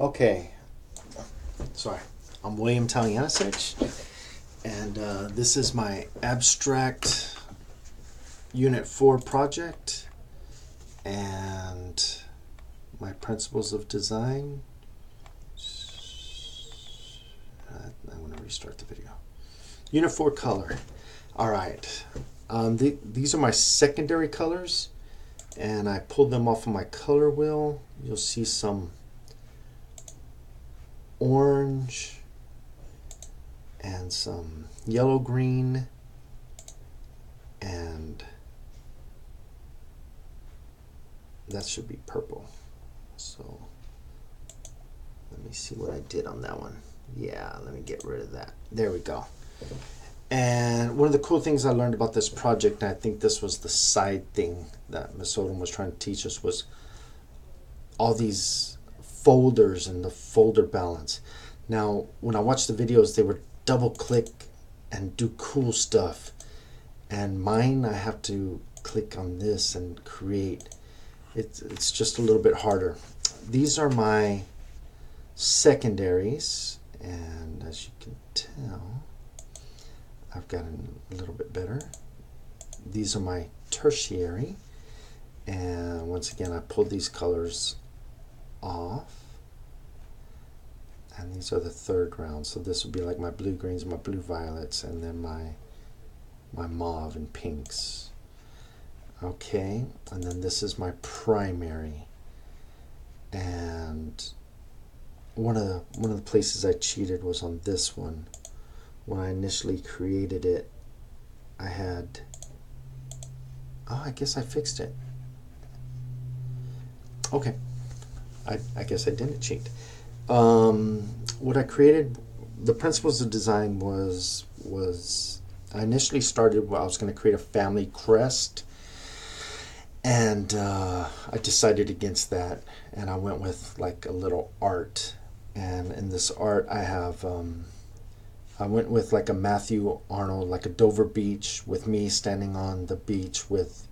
Okay, sorry. I'm William Talianisic, and this is my abstract Unit 4 project and my principles of design. I'm going to restart the video. Unit 4 color. All right. These are my secondary colors, and I pulled them off of my color wheel. You'll see some orange and some yellow green and that should be purple. So let me see what I did on that one. Yeah, let me get rid of that. There we go. And one of the cool things I learned about this project, and I think this was the side thing that Ms. Odom was trying to teach us, was all these folders and the folder balance. Now, when I watched the videos, they would double click and do cool stuff. And mine, I have to click on this and create. It's just a little bit harder. These are my secondaries, and as you can tell, I've gotten a little bit better. These are my tertiary, and once again, I pulled these colors off, and these are the third round. So this would be like my blue greens, my blue violets, and then my mauve and pinks. Okay, and then this is my primary. And one of the places I cheated was on this one. When I initially created it, I had, I guess I fixed it. Okay, I guess I didn't cheat. What I created, the principles of design was I initially started, I was going to create a family crest, and I decided against that, and I went with like a little art. And in this art, I went with like a Matthew Arnold, like a Dover beach, with me standing on the beach with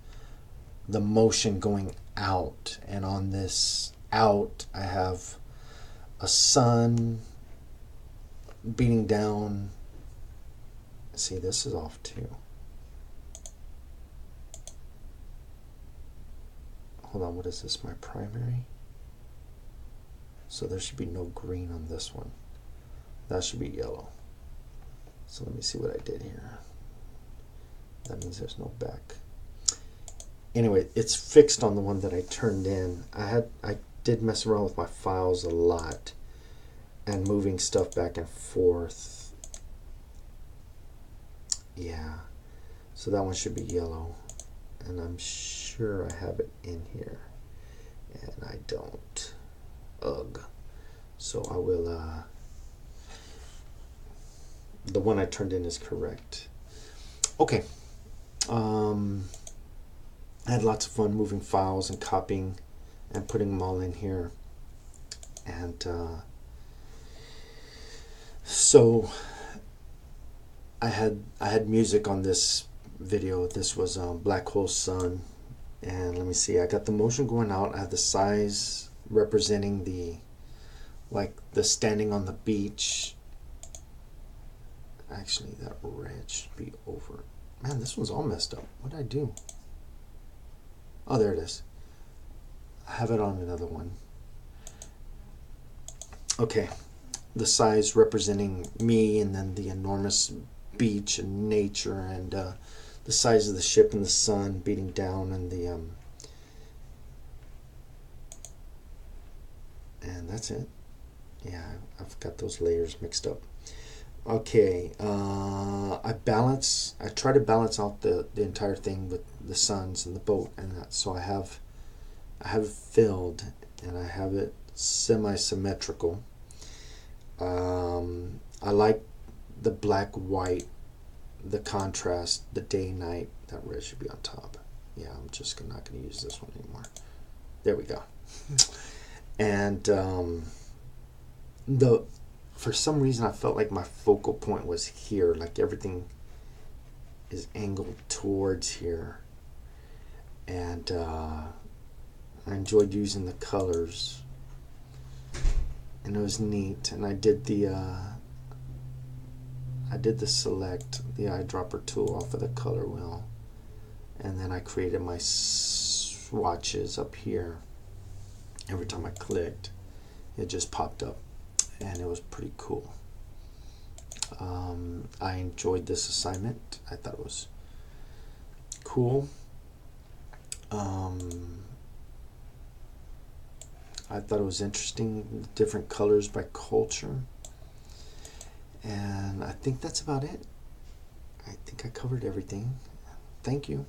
the motion going out. And on this out, I have a sun beating down. See, this is off too. Hold on, what is this? My primary? So there should be no green on this one. That should be yellow. So let me see what I did here. That means there's no back. Anyway, it's fixed on the one that I turned in. I did mess around with my files a lot and moving stuff back and forth. Yeah. So that one should be yellow. And I'm sure I have it in here. And I don't. Ugh. So I will, the one I turned in is correct. Okay. I had lots of fun moving files and copying and putting them all in here. And so I had music on this video. This was Black Hole Sun. And let me see, I got the motion going out. I have the size representing the standing on the beach. Actually, that red should be over. Man, this one's all messed up. What did I do? Oh, there it is. I have it on another one. Okay, the size representing me, and then the enormous beach and nature, and the size of the ship and the sun beating down, and the and that's it. Yeah, I've got those layers mixed up. Okay, I try to balance out the entire thing with the suns and the boat and that. So I have it filled, and I have it semi-symmetrical. I like the black white, the contrast, the day night. That red should be on top. Yeah, I'm just not going to use this one anymore. There we go. And for some reason I felt like my focal point was here, like everything is angled towards here. And I enjoyed using the colors. and it was neat. And I did the select, the eyedropper tool off of the color wheel, and then I created my swatches up here. Every time I clicked, it just popped up, and it was pretty cool. I enjoyed this assignment. I thought it was cool. I thought it was interesting, different colors by culture. And I think that's about it. I think I covered everything. Thank you.